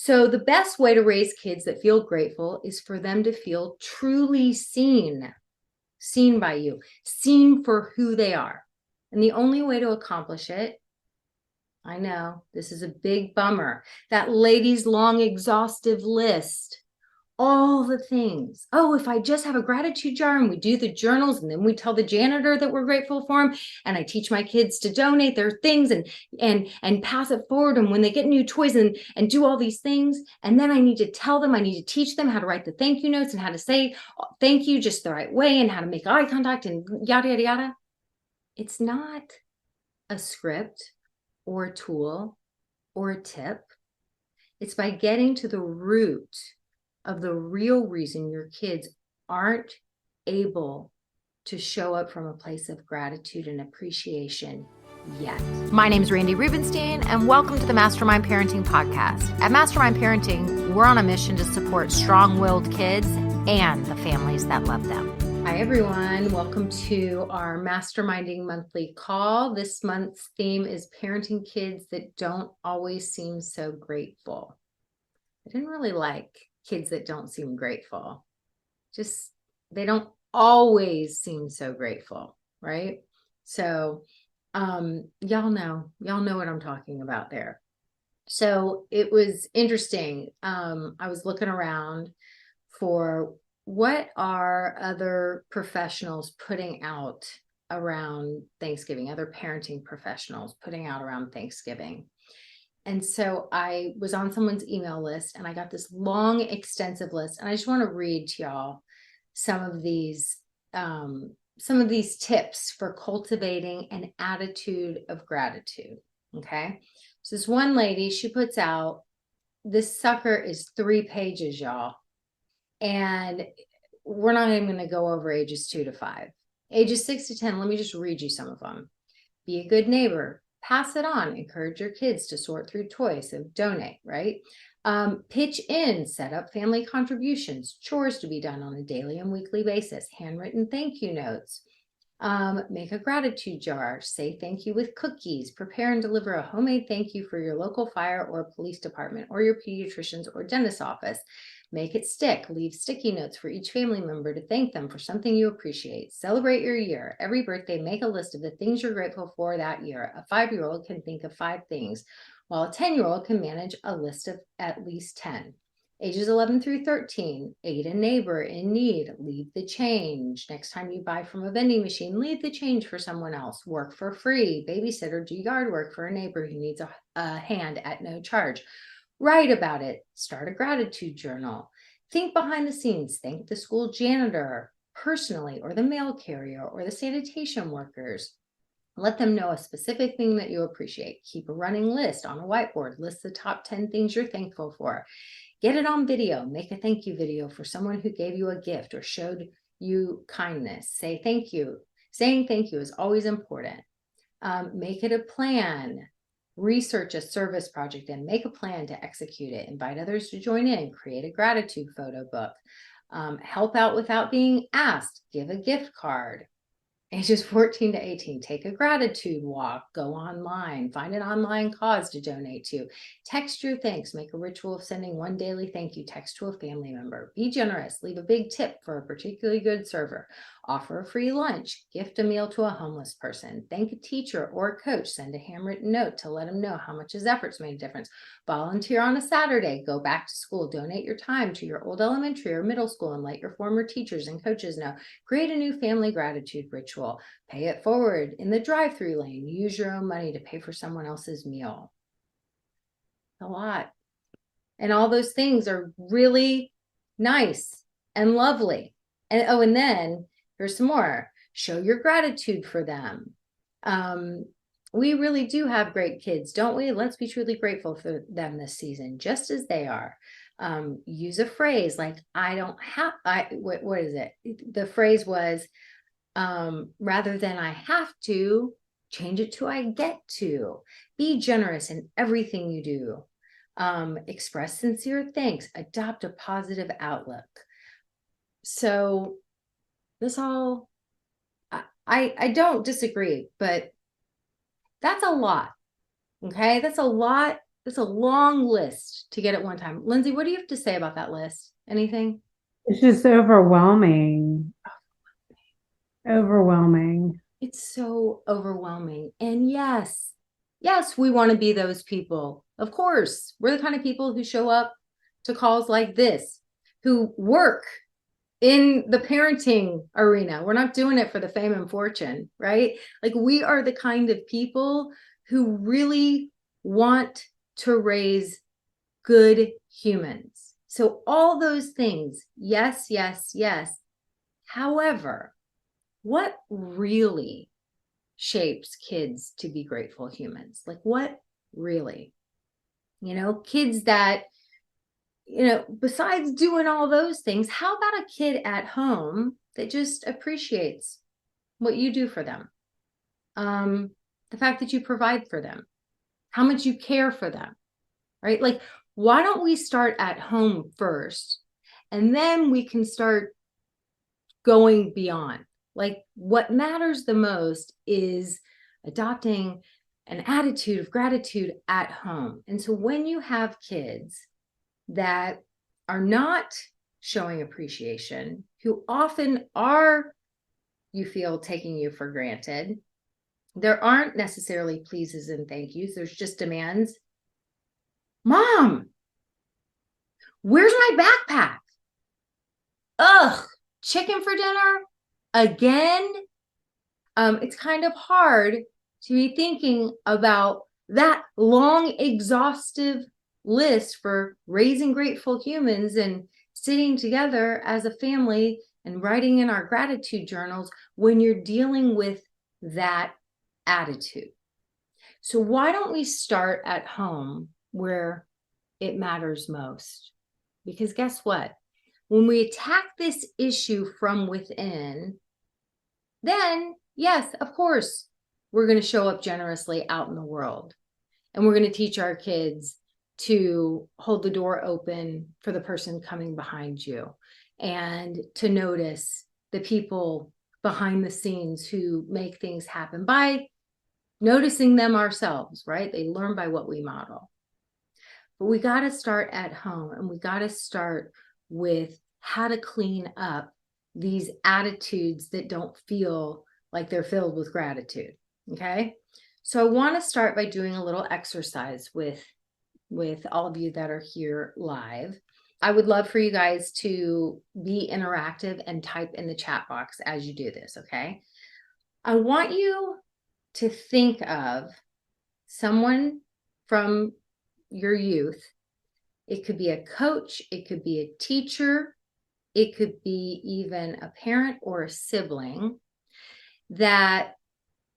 So the best way to raise kids that feel grateful is for them to feel truly seen by you, seen for who they are. And the only way to accomplish it, I know this is a big bummer, that lady's long, exhaustive list, all the things. Oh, if I just have a gratitude jar and we do the journals and then we tell the janitor that we're grateful for them, and I teach my kids to donate their things and pass it forward, and when they get new toys and do all these things, and then I need to teach them how to write the thank you notes and how to say thank you just the right way and how to make eye contact and yada yada yada. It's not a script or a tool or a tip. It's by getting to the root of the real reason your kids aren't able to show up from a place of gratitude and appreciation yet. My name is Randy Rubenstein, and welcome to the Mastermind Parenting Podcast. At Mastermind Parenting, we're on a mission to support strong-willed kids and the families that love them. Hi, everyone. Welcome to our Masterminding Monthly call. This month's theme is parenting kids that don't always seem so grateful. I didn't really like kids that don't seem grateful. Just, they don't always seem so grateful, right? So, y'all know what I'm talking about there. So it was interesting. I was looking around for what are other professionals putting out around Thanksgiving, other parenting professionals putting out around Thanksgiving. And so I was on someone's email list and I got this long, extensive list. And I just want to read to y'all some of these tips for cultivating an attitude of gratitude. Okay. So this one lady, she puts out, this sucker is 3 pages, y'all. And we're not even going to go over ages 2 to 5. Ages 6 to 10, let me just read you some of them. Be a good neighbor. Pass it on. Encourage your kids to sort through toys. So donate, right? Pitch in. Set up family contributions. Chores to be done on a daily and weekly basis. Handwritten thank you notes. Make a gratitude jar. Say thank you with cookies. Prepare and deliver a homemade thank you for your local fire or police department or your pediatrician's or dentist's office. Make it stick. Leave sticky notes for each family member to thank them for something you appreciate. Celebrate your year. Every birthday, make a list of the things you're grateful for that year. A 5-year-old can think of 5 things, while a 10-year-old can manage a list of at least 10. Ages 11 through 13, aid a neighbor in need, leave the change. Next time you buy from a vending machine, leave the change for someone else. Work for free, babysitter, do yard work for a neighbor who needs a hand at no charge. Write about it, start a gratitude journal. Think behind the scenes, thank the school janitor personally, or the mail carrier, or the sanitation workers. Let them know a specific thing that you appreciate. Keep a running list on a whiteboard. List the top 10 things you're thankful for. Get it on video. Make a thank you video for someone who gave you a gift or showed you kindness. Say thank you. Saying thank you is always important. Make it a plan. Research a service project and make a plan to execute it. Invite others to join in. Create a gratitude photo book. Help out without being asked. Give a gift card. Ages 14 to 18, take a gratitude walk, go online, find an online cause to donate to, text your thanks, make a ritual of sending one daily thank you text to a family member, be generous, leave a big tip for a particularly good server, offer a free lunch, gift a meal to a homeless person, thank a teacher or a coach, send a handwritten note to let them know how much his efforts made a difference, volunteer on a Saturday, go back to school, donate your time to your old elementary or middle school and let your former teachers and coaches know, create a new family gratitude ritual. Pay it forward in the drive-through lane. Use your own money to pay for someone else's meal. A lot. And all those things are really nice and lovely. And then there's some more. Show your gratitude for them. We really do have great kids, don't we? Let's be truly grateful for them this season, just as they are. Use a phrase like, what is it? The phrase was, rather than I have to, change it to I get to. Be generous in everything you do. Express sincere thanks. Adopt a positive outlook. So this all, I don't disagree, but that's a lot. Okay. That's a lot It's a long list to get at one time. Lindsay, what do you have to say about that list? Anything? It's just overwhelming. Overwhelming. It's so overwhelming. And yes, yes, we want to be those people. Of course, we're the kind of people who show up to calls like this, who work in the parenting arena. We're not doing it for the fame and fortune, right? Like, we are the kind of people who really want to raise good humans. So all those things, yes, yes, yes. However, what really shapes kids to be grateful humans? Like, what really? Kids that, besides doing all those things, how about a kid at home that just appreciates what you do for them? The fact that you provide for them, how much you care for them, right? Like, why don't we start at home first, and then we can start going beyond? Like, what matters the most is adopting an attitude of gratitude at home. And so when you have kids that are not showing appreciation, who often are, you feel, taking you for granted, there aren't necessarily pleases and thank yous, there's just demands. Mom, where's my backpack? Ugh, chicken for dinner again? It's kind of hard to be thinking about that long, exhaustive list for raising grateful humans and sitting together as a family and writing in our gratitude journals when you're dealing with that attitude. So why don't we start at home where it matters most? Because guess what? When we attack this issue from within, then yes, of course, we're going to show up generously out in the world. And we're going to teach our kids to hold the door open for the person coming behind you, and to notice the people behind the scenes who make things happen by noticing them ourselves, right? They learn by what we model. But we got to start at home, and we got to start with how to clean up these attitudes that don't feel like they're filled with gratitude. Okay. So I want to start by doing a little exercise with all of you that are here live. I would love for you guys to be interactive and type in the chat box as you do this. Okay. I want you to think of someone from your youth. It could be a coach, it could be a teacher, it could be even a parent or a sibling that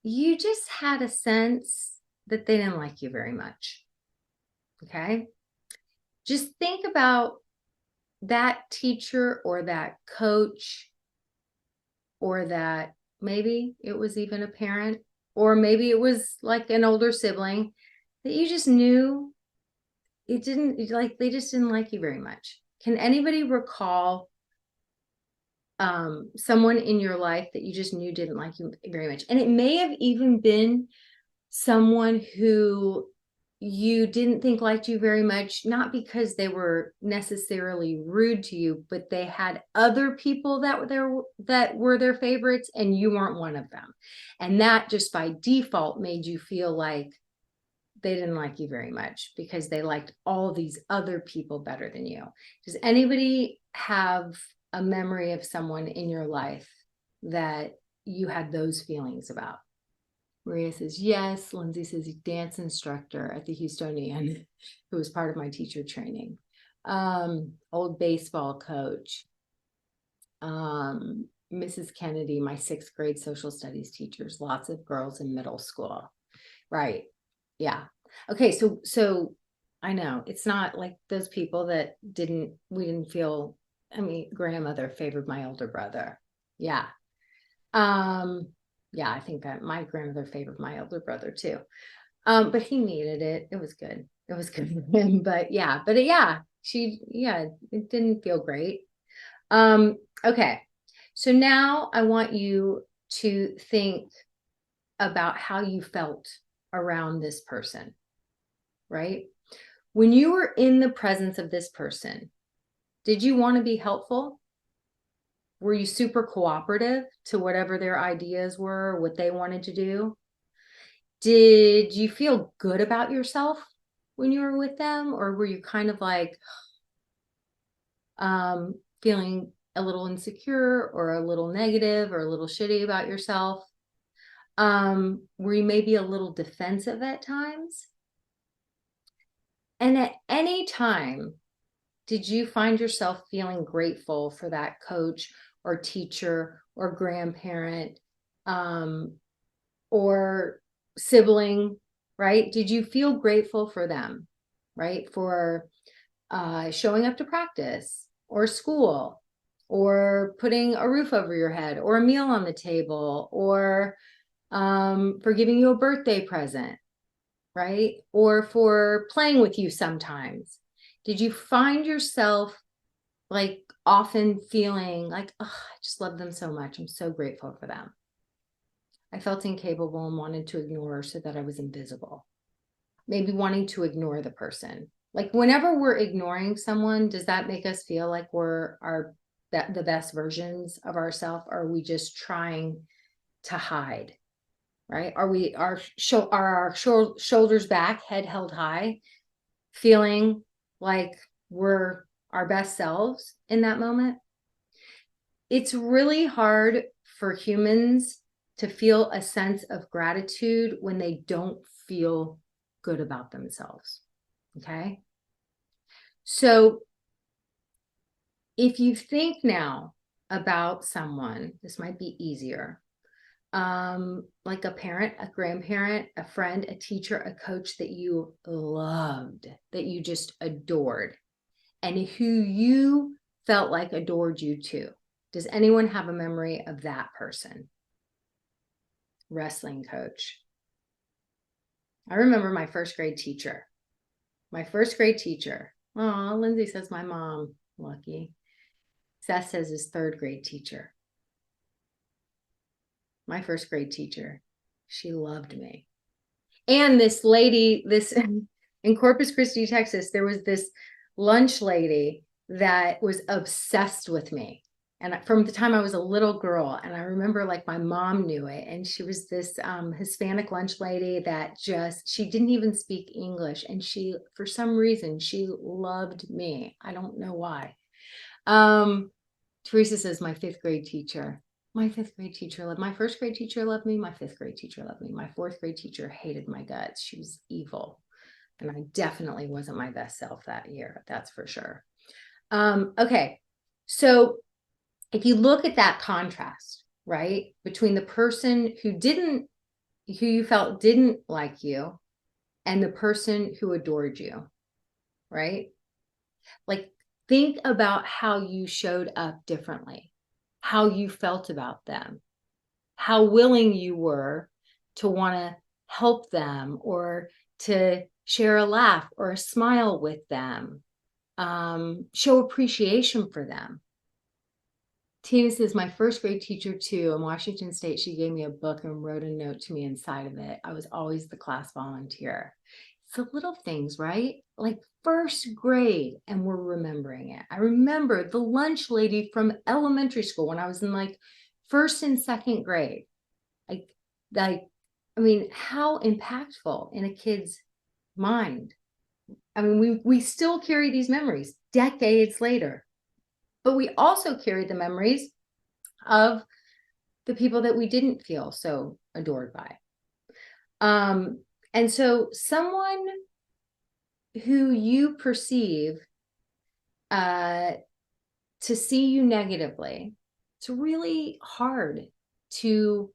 you just had a sense that they didn't like you very much. Okay. Just think about that teacher or that coach, or that maybe it was even a parent, or maybe it was like an older sibling that you just knew they just didn't like you very much. Can anybody recall someone in your life that you just knew didn't like you very much? And it may have even been someone who you didn't think liked you very much, not because they were necessarily rude to you, but they had other people that were their favorites, and you weren't one of them. And that just by default made you feel like they didn't like you very much because they liked all these other people better than you. Does anybody have a memory of someone in your life that you had those feelings about? Maria says yes. Lindsay says dance instructor at the Houstonian, who was part of my teacher training. Old baseball coach. Mrs. Kennedy, my 6th grade social studies teachers, lots of girls in middle school. Right. Yeah. Okay. So I know it's not like those people that we didn't feel, grandmother favored my older brother. Yeah. Yeah, I think that my grandmother favored my older brother too. But he needed it. It was good. It was good for him. But yeah, it didn't feel great. Okay. So now I want you to think about how you felt around this person, right? When you were in the presence of this person, did you want to be helpful? Were you super cooperative to whatever their ideas were, what they wanted to do? Did you feel good about yourself when you were with them? Or were you kind of like feeling a little insecure or a little negative or a little shitty about yourself? Were you maybe a little defensive at times? And at any time, did you find yourself feeling grateful for that coach or teacher or grandparent or sibling, right? Did you feel grateful for them, right? For showing up to practice or school or putting a roof over your head or a meal on the table or for giving you a birthday present, right? Or for playing with you sometimes. Did you find yourself like often feeling like, oh, I just love them so much. I'm so grateful for them. I felt incapable and wanted to ignore so that I was invisible. Maybe wanting to ignore the person. Like whenever we're ignoring someone, does that make us feel like we're the best versions of ourselves? Or are we just trying to hide? Right? Are our shoulders back, head held high, feeling like we're our best selves in that moment? It's really hard for humans to feel a sense of gratitude when they don't feel good about themselves. Okay. So if you think now about someone, this might be easier. Like a parent, a grandparent, a friend, a teacher, a coach that you loved, that you just adored, and who you felt like adored you too. Does anyone have a memory of that person? Wrestling coach. I remember my first grade teacher. Oh, Lindsay says my mom. Lucky. Seth says his third grade teacher. My first grade teacher. She loved me. And this lady, in Corpus Christi, Texas, there was this lunch lady that was obsessed with me. And from the time I was a little girl, and I remember like my mom knew it. And she was this Hispanic lunch lady that she didn't even speak English. And for some reason, she loved me. I don't know why. Teresa says my fifth grade teacher. My fifth grade teacher loved my first grade teacher loved me. My fifth grade teacher loved me. My fourth grade teacher hated my guts. She was evil. And I definitely wasn't my best self that year. That's for sure. Okay. So if you look at that contrast, right, between the person who you felt didn't like you and the person who adored you, right? Like think about how you showed up differently, how you felt about them, how willing you were to want to help them or to share a laugh or a smile with them, show appreciation for them. Tina says, my first grade teacher too in Washington State, she gave me a book and wrote a note to me inside of it. I was always the class volunteer. It's the little things, right? Like first grade, and we're remembering it. I remember the lunch lady from elementary school when I was in like first and second grade. I mean, how impactful in a kid's mind. I mean, we still carry these memories decades later, but we also carry the memories of the people that we didn't feel so adored by. And so someone who you perceive to see you negatively, it's really hard to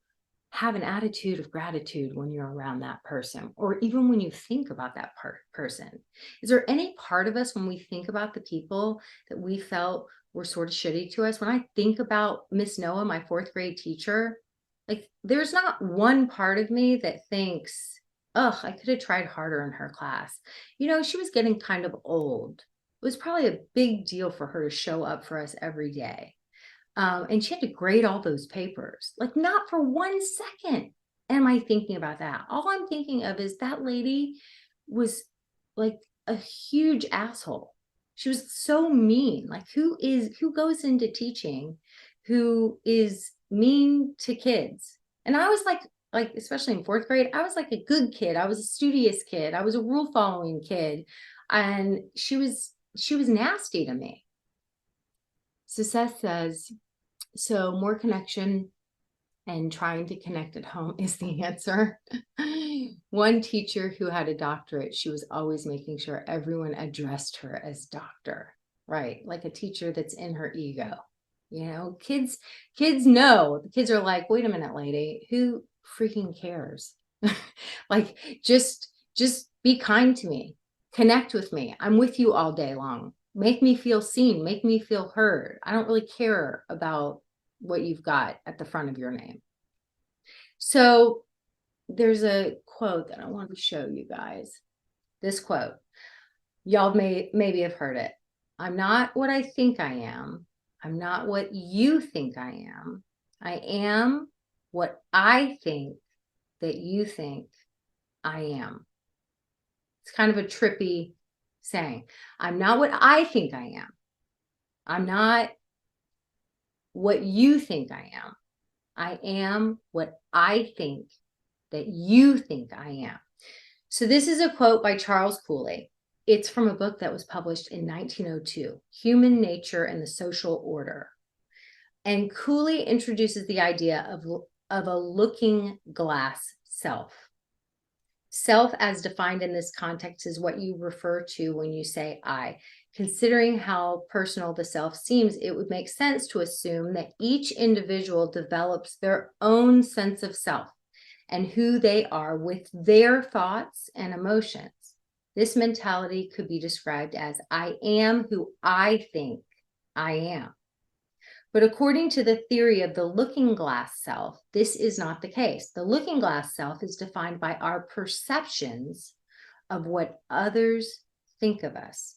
have an attitude of gratitude when you're around that person, or even when you think about that person. Is there any part of us when we think about the people that we felt were sort of shitty to us? When I think about Miss Noah, my fourth grade teacher, like there's not one part of me that thinks, oh, I could have tried harder in her class. You know, she was getting kind of old. It was probably a big deal for her to show up for us every day. And she had to grade all those papers, like not for 1 second am I thinking about that. All I'm thinking of is that lady was like a huge asshole. She was so mean. Like, who goes into teaching who is mean to kids? And I was like, especially in 4th grade, I was like a good kid. I was a studious kid. I was a rule following kid. And she was nasty to me. So Seth says, so more connection and trying to connect at home is the answer. One teacher who had a doctorate, she was always making sure everyone addressed her as doctor, right? Like a teacher that's in her ego. You know, kids know. The kids are like, wait a minute, lady, who freaking cares? Like, just be kind to me. Connect with me. I'm with you all day long. Make me feel seen. Make me feel heard. I don't really care about what you've got at the front of your name. So there's a quote that I want to show you guys. This quote, y'all maybe have heard it. I'm not what I think I am. I'm not what you think I am. I am what I think that you think I am. It's kind of a trippy saying. I'm not what I think I am. I'm not what you think I am. I am what I think that you think I am. So this is a quote by Charles Cooley. It's from a book that was published in 1902, Human Nature and the Social Order. And Cooley introduces the idea of a looking glass self. Self, as defined in this context, is what you refer to when you say I. Considering how personal the self seems, it would make sense to assume that each individual develops their own sense of self and who they are with their thoughts and emotions. This mentality could be described as I am who I think I am. But according to the theory of the looking glass self, this is not the case. The looking glass self is defined by our perceptions of what others think of us.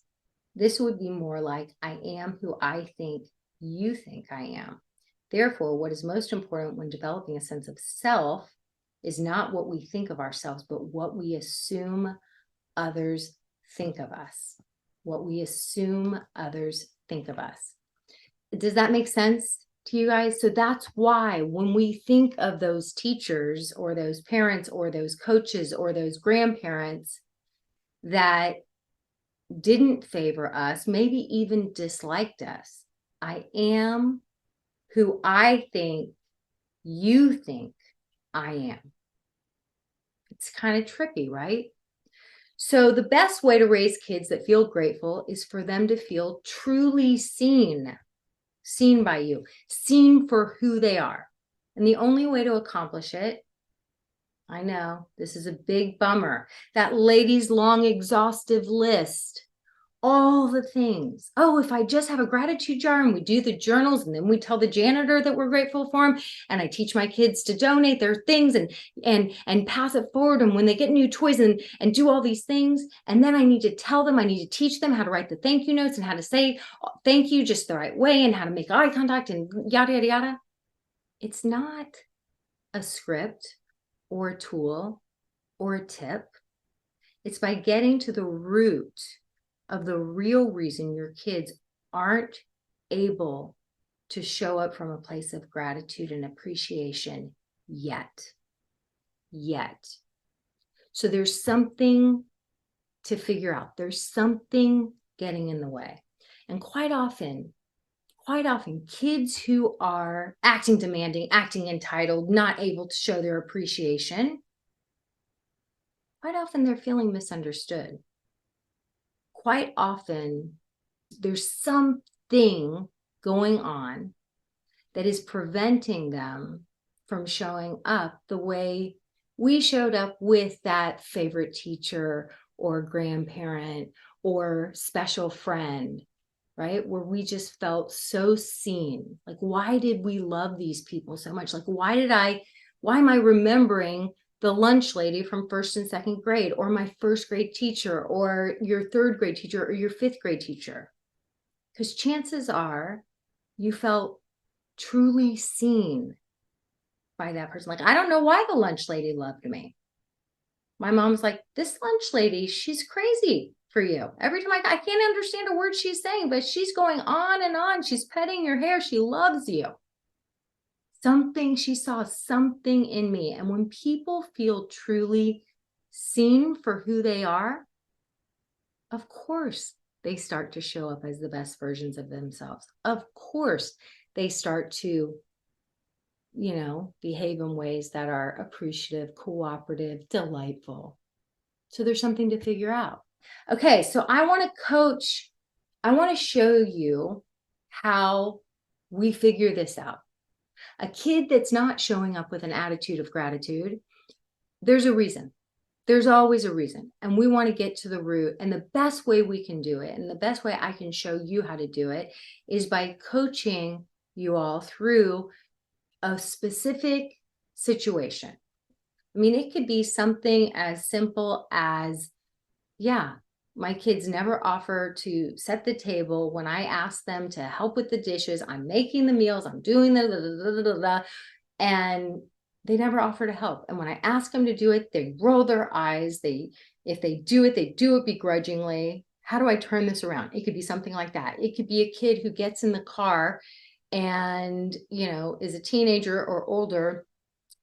This would be more like I am who I think you think I am. Therefore, what is most important when developing a sense of self is not what we think of ourselves, but what we assume others think of us. What we assume others think of us. Does that make sense to you guys? So that's why when we think of those teachers or those parents or those coaches or those grandparents that didn't favor us, maybe even disliked us, I am who I think you think I am. It's kind of trippy, right? So the best way to raise kids that feel grateful is for them to feel truly seen by you, seen for who they are. And the only way to accomplish it, I know this is a big bummer, that lady's long, exhaustive list, all the things. Oh, if I just have a gratitude jar and we do the journals and then we tell the janitor that we're grateful for them, and I teach my kids to donate their things and pass it forward, and when they get new toys and do all these things, and then I need to tell them, I need to teach them how to write the thank you notes and how to say thank you just the right way and how to make eye contact and yada, yada, yada. It's not a script or a tool or a tip. It's by getting to the root of the real reason your kids aren't able to show up from a place of gratitude and appreciation yet. So there's something to figure out. There's something getting in the way. And quite often, kids who are acting demanding, acting entitled, not able to show their appreciation, quite often they're feeling misunderstood. Quite often, there's something going on that is preventing them from showing up the way we showed up with that favorite teacher or grandparent or special friend, right? Where we just felt so seen. Like, why did we love these people so much? Like, why am I remembering the lunch lady from 1st and 2nd grade, or my 1st grade teacher, or your 3rd grade teacher, or your 5th grade teacher? Because chances are you felt truly seen by that person. Like, I don't know why the lunch lady loved me. My mom's like, this lunch lady, she's crazy. for you. Every time I can't understand a word she's saying, but she's going on and on. She's petting your hair. She loves you. She saw something in me. And when people feel truly seen for who they are, of course, they start to show up as the best versions of themselves. Of course, they start to, behave in ways that are appreciative, cooperative, delightful. So there's something to figure out. Okay, so I want to show you how we figure this out. A kid that's not showing up with an attitude of gratitude, there's a reason. There's always a reason. And we want to get to the root. And the best way we can do it, and the best way I can show you how to do it, is by coaching you all through a specific situation. I mean, it could be something as simple as, my kids never offer to set the table when I ask them to help with the dishes. I'm making the meals, I'm doing the and they never offer to help. And when I ask them to do it, they roll their eyes. If they do it begrudgingly. How do I turn this around? It could be something like that. It could be a kid who gets in the car and, is a teenager or older,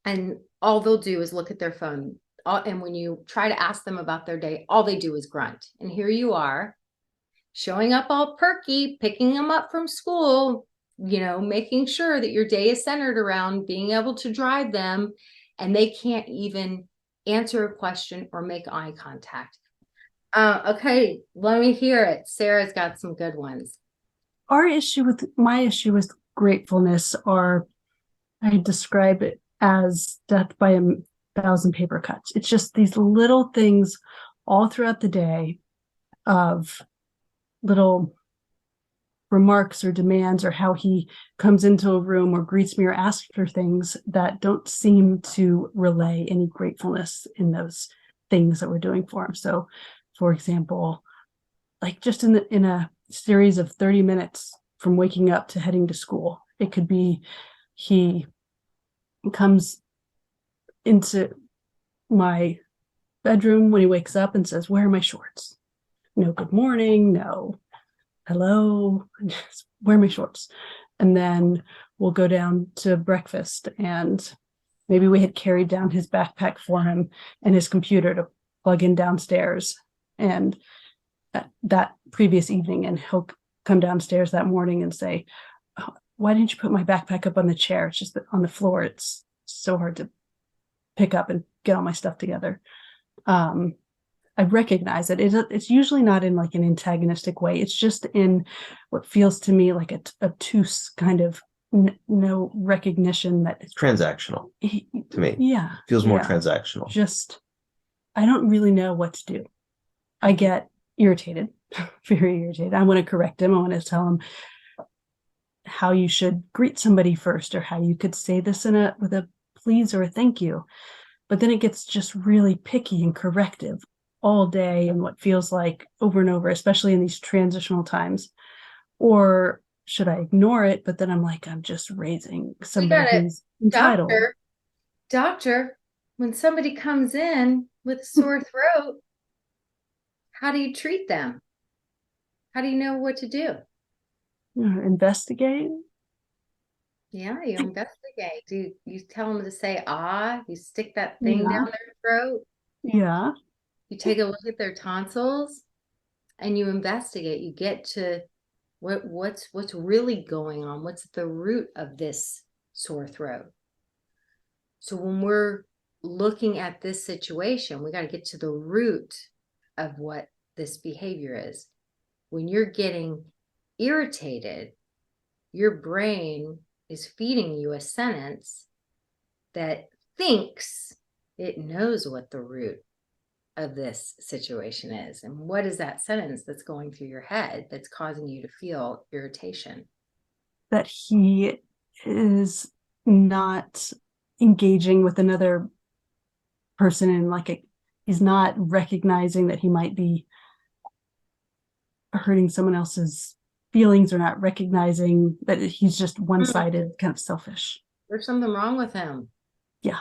and all they'll do is look at their phone. And when you try to ask them about their day, all they do is grunt. And here you are, showing up all perky, picking them up from school, making sure that your day is centered around being able to drive them, and they can't even answer a question or make eye contact. Okay, let me hear it. Sarah's got some good ones. My issue with gratefulness I describe it as death by 1,000 paper cuts. It's just these little things all throughout the day of little remarks or demands, or how he comes into a room or greets me or asks for things that don't seem to relay any gratefulness in those things that we're doing for him. So, for example, like just in a series of 30 minutes from waking up to heading to school, it could be he comes into my bedroom when he wakes up and says, "Where are my shorts?" No good morning, no hello, where are my shorts? And then we'll go down to breakfast, and maybe we had carried down his backpack for him and his computer to plug in downstairs. And that previous evening, and he'll come downstairs that morning and say, "Oh, why didn't you put my backpack up on the chair? It's just on the floor. It's so hard to pick up and get all my stuff together." I recognize it. It's usually not in like an antagonistic way. It's just in what feels to me like a obtuse kind of no recognition that it's transactional to me. Yeah. Feels more transactional. Just, I don't really know what to do. I get irritated, very irritated. I want to correct him. I want to tell him how you should greet somebody first, or how you could say this with a please or a thank you. But then it gets just really picky and corrective all day, and what feels like over and over, especially in these transitional times. Or should I ignore it? But then I'm like, I'm just raising somebody who's entitled. Doctor, when somebody comes in with a sore throat, how do you treat them? How do you know what to do? Investigate. Yeah, you investigate. Do you tell them to say, you stick that thing down their throat? Yeah. You take a look at their tonsils and you investigate. You get to what's really going on. What's the root of this sore throat? So when we're looking at this situation, we got to get to the root of what this behavior is. When you're getting irritated, your brain is feeding you a sentence that thinks it knows what the root of this situation is. And what is that sentence that's going through your head that's causing you to feel irritation? That he is not engaging with another person in he's not recognizing that he might be hurting someone else's feelings, or not recognizing that he's just one-sided, kind of selfish. There's something wrong with him. Yeah.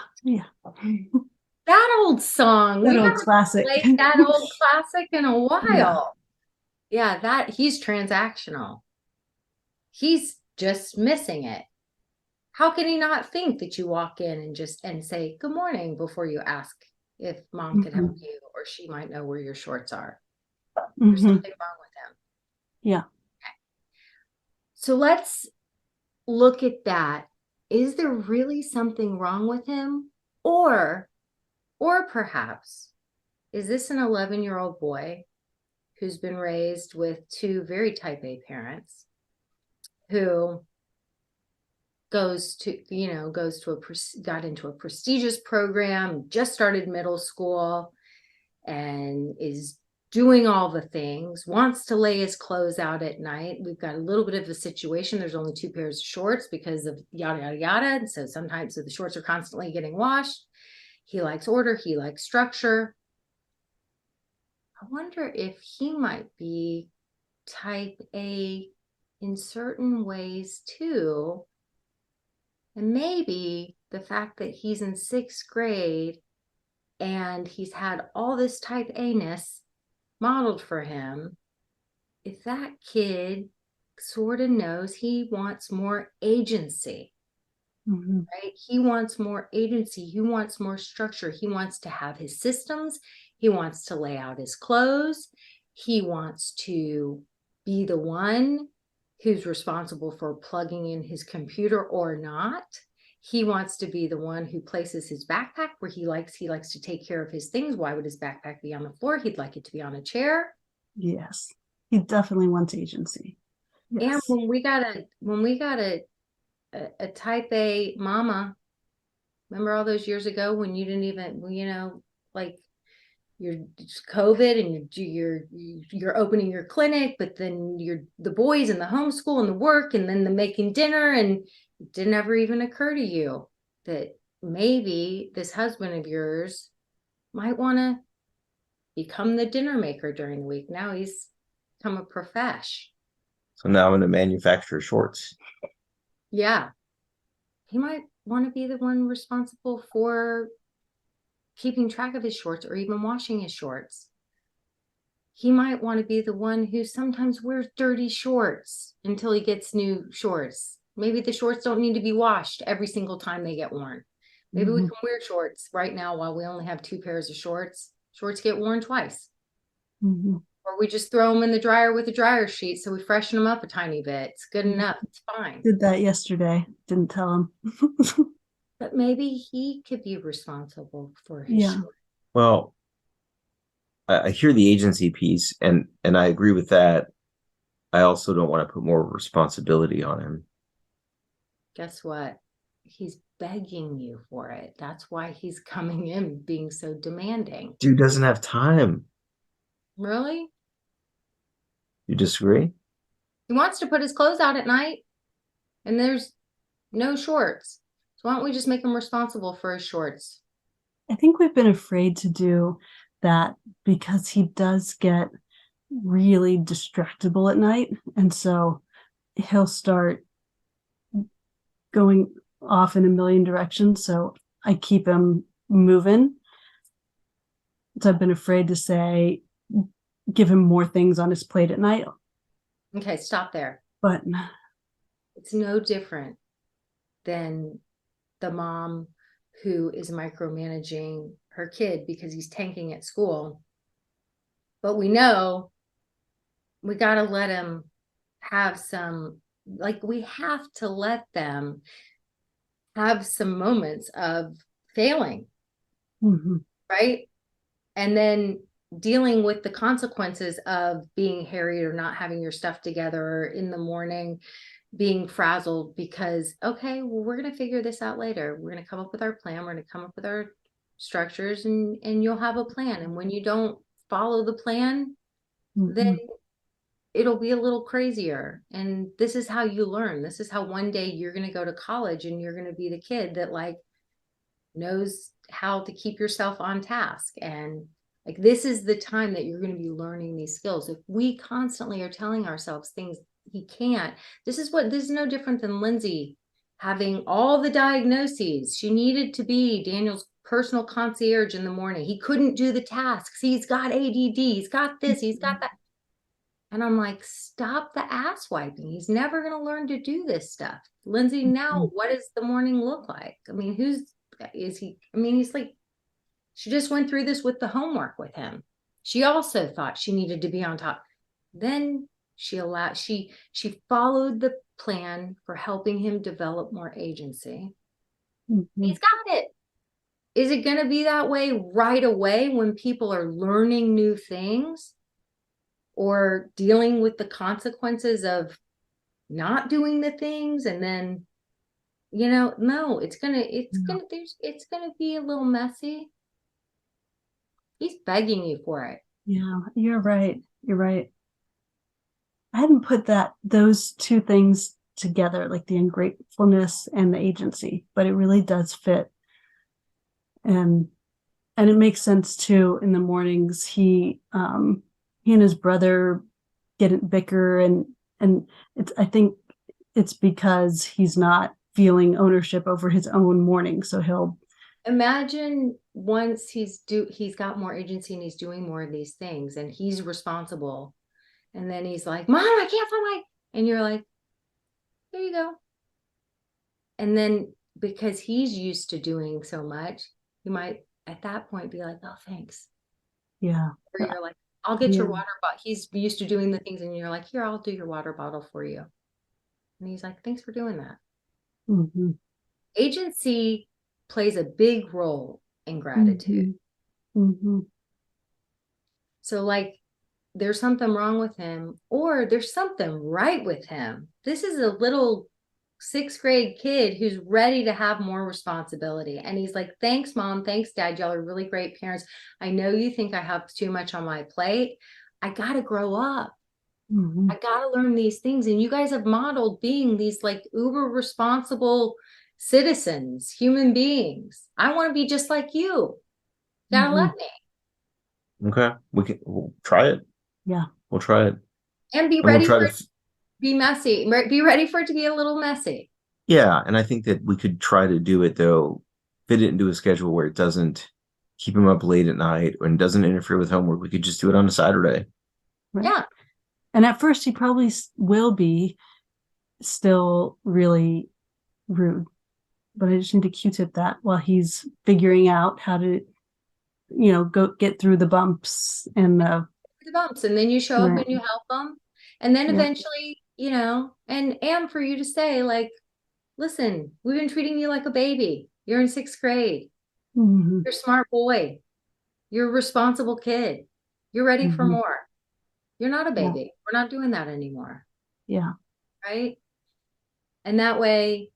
that old song. That We old haven't classic. played that old classic in a while. Yeah. That he's transactional. He's just missing it. How can he not think that you walk in and say good morning before you ask if mom can help you, or she might know where your shorts are? There's something wrong with him. Yeah. Okay. So let's look at that. Is there really something wrong with him? Or perhaps, is this an 11-year-old boy who's been raised with two very type A parents, who got into a prestigious program, just started middle school, and is doing all the things, wants to lay his clothes out at night. We've got a little bit of a situation. There's only 2 pairs of shorts because of yada, yada, yada. And so sometimes the shorts are constantly getting washed. He likes order. He likes structure. I wonder if he might be type A in certain ways too. And maybe the fact that he's in 6th grade and he's had all this type A-ness modeled for him, if that kid sort of knows he wants more agency, right? He wants more agency. He wants more structure. He wants to have his systems. He wants to lay out his clothes. He wants to be the one who's responsible for plugging in his computer or not. He wants to be the one who places his backpack where he likes to take care of his things. Why would his backpack be on the floor? He'd like it to be on a chair. Yes. He definitely wants agency. Yes. And when we got a type A mama, remember all those years ago when you didn't even, like you're COVID and you're opening your clinic, but then the boys and the homeschool and the work and then the making dinner, and it didn't ever even occur to you that maybe this husband of yours might want to become the dinner maker during the week. Now he's become a profesh. So now I'm going to manufacture shorts. Yeah. He might want to be the one responsible for keeping track of his shorts or even washing his shorts. He might want to be the one who sometimes wears dirty shorts until he gets new shorts. Maybe the shorts don't need to be washed every single time they get worn. Maybe we can wear shorts right now while we only have 2 pairs of shorts. Shorts get worn twice. Or we just throw them in the dryer with a dryer sheet so we freshen them up a tiny bit. It's good enough. It's fine. Did that yesterday. Didn't tell him. But maybe he could be responsible for his shorts. Well, I hear the agency piece, and I agree with that. I also don't want to put more responsibility on him. Guess what? He's begging you for it. That's why he's coming in being so demanding. Dude doesn't have time. Really? You disagree? He wants to put his clothes out at night and there's no shorts. So why don't we just make him responsible for his shorts? I think we've been afraid to do that because he does get really distractible at night. And so he'll start going off in a million directions. So I keep him moving. So I've been afraid to say, give him more things on his plate at night. Okay, stop there. But it's no different than the mom who is micromanaging her kid because he's tanking at school. But we know we got to let him have some, like we have to let them have some moments of failing, right? And then dealing with the consequences of being harried or not having your stuff together, or in the morning being frazzled because, okay, well, we're going to figure this out later. We're going to come up with our plan. We're going to come up with our structures, and you'll have a plan. And when you don't follow the plan, then it'll be a little crazier. And this is how you learn. This is how one day you're going to go to college and you're going to be the kid that like knows how to keep yourself on task. And like, this is the time that you're going to be learning these skills. If we constantly are telling ourselves things he can't, this is no different than Lindsay having all the diagnoses. She needed to be Daniel's personal concierge in the morning. He couldn't do the tasks. He's got ADD. He's got this. He's got that. And I'm like, stop the ass wiping. He's never going to learn to do this stuff. Lindsay, now what does the morning look like? I mean, he's like, she just went through this with the homework with him. She also thought she needed to be on top. Then she followed the plan for helping him develop more agency. He's got it. Is it going to be that way right away when people are learning new things or dealing with the consequences of not doing the things? And then, no, it's going to be a little messy. He's begging you for it. Yeah, you're right. You're right. I hadn't put those two things together, like the ungratefulness and the agency, but it really does fit. And it makes sense too. In the mornings, he and his brother bicker, and I think it's because he's not feeling ownership over his own morning. So he'll imagine once he's got more agency and he's doing more of these things and he's responsible. And then he's like, Mom, I can't find and you're like, there you go. And then because he's used to doing so much, you might at that point be like, oh, thanks. Yeah. Or you're like, I'll get your water bottle. He's used to doing the things and you're like, here, I'll do your water bottle for you. And he's like, thanks for doing that. Mm-hmm. Agency plays a big role in gratitude. Mm-hmm. So like, there's something wrong with him or there's something right with him. This is a little 6th grade kid who's ready to have more responsibility. And he's like, thanks, Mom. Thanks, Dad. Y'all are really great parents. I know you think I have too much on my plate. I got to grow up. I got to learn these things. And you guys have modeled being these like uber responsible citizens, human beings. I want to be just like you. Gotta let me. Okay. We'll try it. Yeah. We'll try it. And be ready for it to be messy. Be ready for it to be a little messy. Yeah. And I think that we could try to do it, though, fit it into a schedule where it doesn't keep him up late at night and doesn't interfere with homework. We could just do it on a Saturday. Right. Yeah. And at first he probably will be still really rude, but I just need to Q-tip that while he's figuring out how to, go get through the bumps and the bumps. And then you show up and you help them. And then eventually, and for you to say like, listen, we've been treating you like a baby. You're in 6th grade. You're a smart boy. You're a responsible kid. You're ready for more. You're not a baby. Yeah. We're not doing that anymore. Yeah. Right. And that way,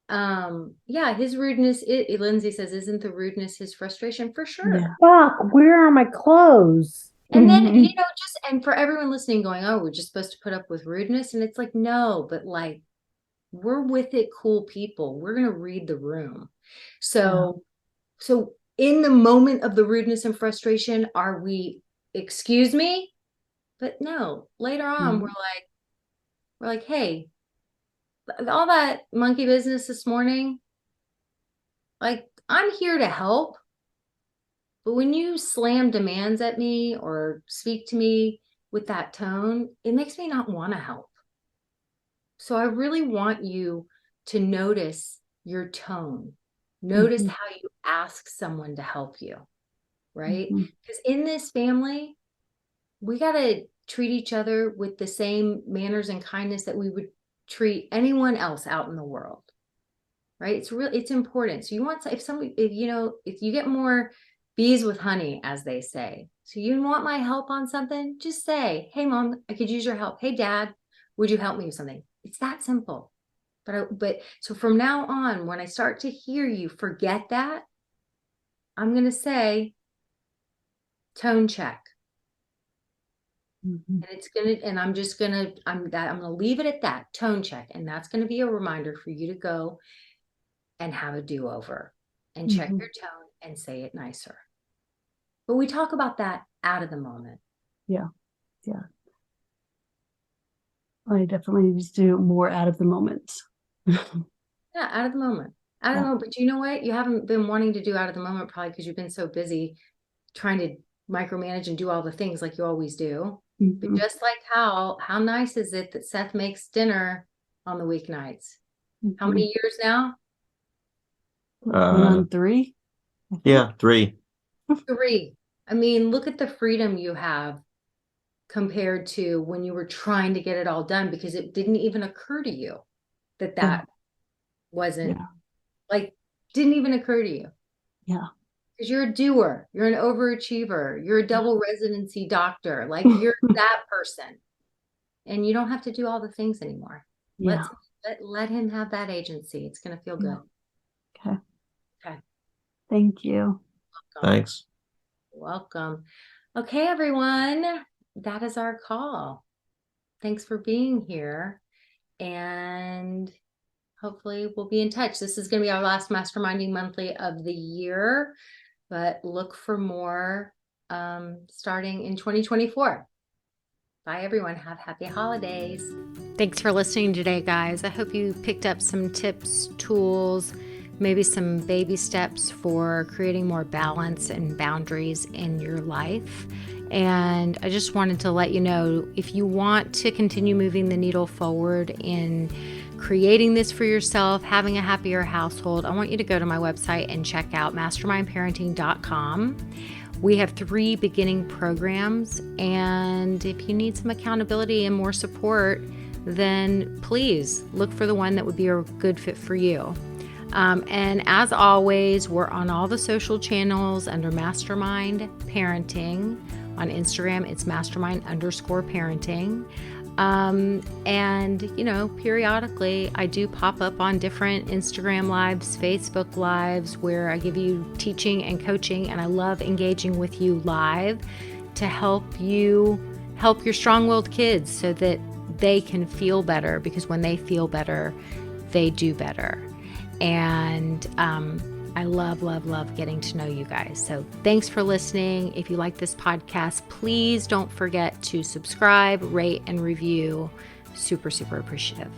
his rudeness, Lindsay says, isn't the rudeness his frustration? For sure. Yeah. Fuck, where are my clothes? And then, and for everyone listening going, oh, we're just supposed to put up with rudeness. And it's like, no, but like, we're with it, cool people. We're going to read the room. So in the moment of the rudeness and frustration, are we, excuse me? But no, later on, we're like, hey, all that monkey business this morning, like, I'm here to help. But when you slam demands at me or speak to me with that tone, it makes me not want to help. So I really want you to notice your tone. Notice how you ask someone to help you, right? Because in this family, we got to treat each other with the same manners and kindness that we would treat anyone else out in the world, right? It's important. So you want to, if you get more bees with honey, as they say, so you want my help on something, just say, hey, Mom, I could use your help. Hey, Dad, would you help me with something? It's that simple. But so from now on, when I start to hear you forget that, I'm going to say tone check. And I'm going to leave it at that, tone check. And that's going to be a reminder for you to go and have a do-over and check your tone and say it nicer. But we talk about that out of the moment. Yeah. Yeah. I definitely need to do more out of the moment. Yeah, out of the moment. I don't Yeah. know, but you know what? You haven't been wanting to do out of the moment probably because you've been so busy trying to micromanage and do all the things like you always do. But Mhm. just like how nice is it that Seth makes dinner on the weeknights? How many years now? Going on 3? I think. Yeah, 3. 3. I mean, look at the freedom you have compared to when you were trying to get it all done because it didn't even occur to you that Yeah. wasn't Yeah. like, didn't even occur to you. Yeah. Because you're a doer, you're an overachiever, you're a double residency doctor, like you're that person. And you don't have to do all the things anymore. Yeah. Let him have that agency. It's gonna feel good. Okay. Okay. Thank you. Thanks. Welcome. Okay, everyone. That is our call. Thanks for being here. And hopefully we'll be in touch. This is going to be our last Masterminding Monthly of the year, but look for more starting in 2024. Bye, everyone. Have happy holidays. Thanks for listening today, guys. I hope you picked up some tips, tools, maybe some baby steps for creating more balance and boundaries in your life. And I just wanted to let you know, if you want to continue moving the needle forward in creating this for yourself, having a happier household, I want you to go to my website and check out mastermindparenting.com. We have 3 beginning programs, and if you need some accountability and more support, then please look for the one that would be a good fit for you. And as always, we're on all the social channels under Mastermind Parenting. On Instagram, it's mastermind_parenting. And, you know, periodically I do pop up on different Instagram lives, Facebook lives, where I give you teaching and coaching, and I love engaging with you live to help you help your strong-willed kids so that they can feel better, because when they feel better, they do better. And I love, love, love getting to know you guys. So thanks for listening. If you like this podcast, please don't forget to subscribe, rate, and review. Super, super appreciative.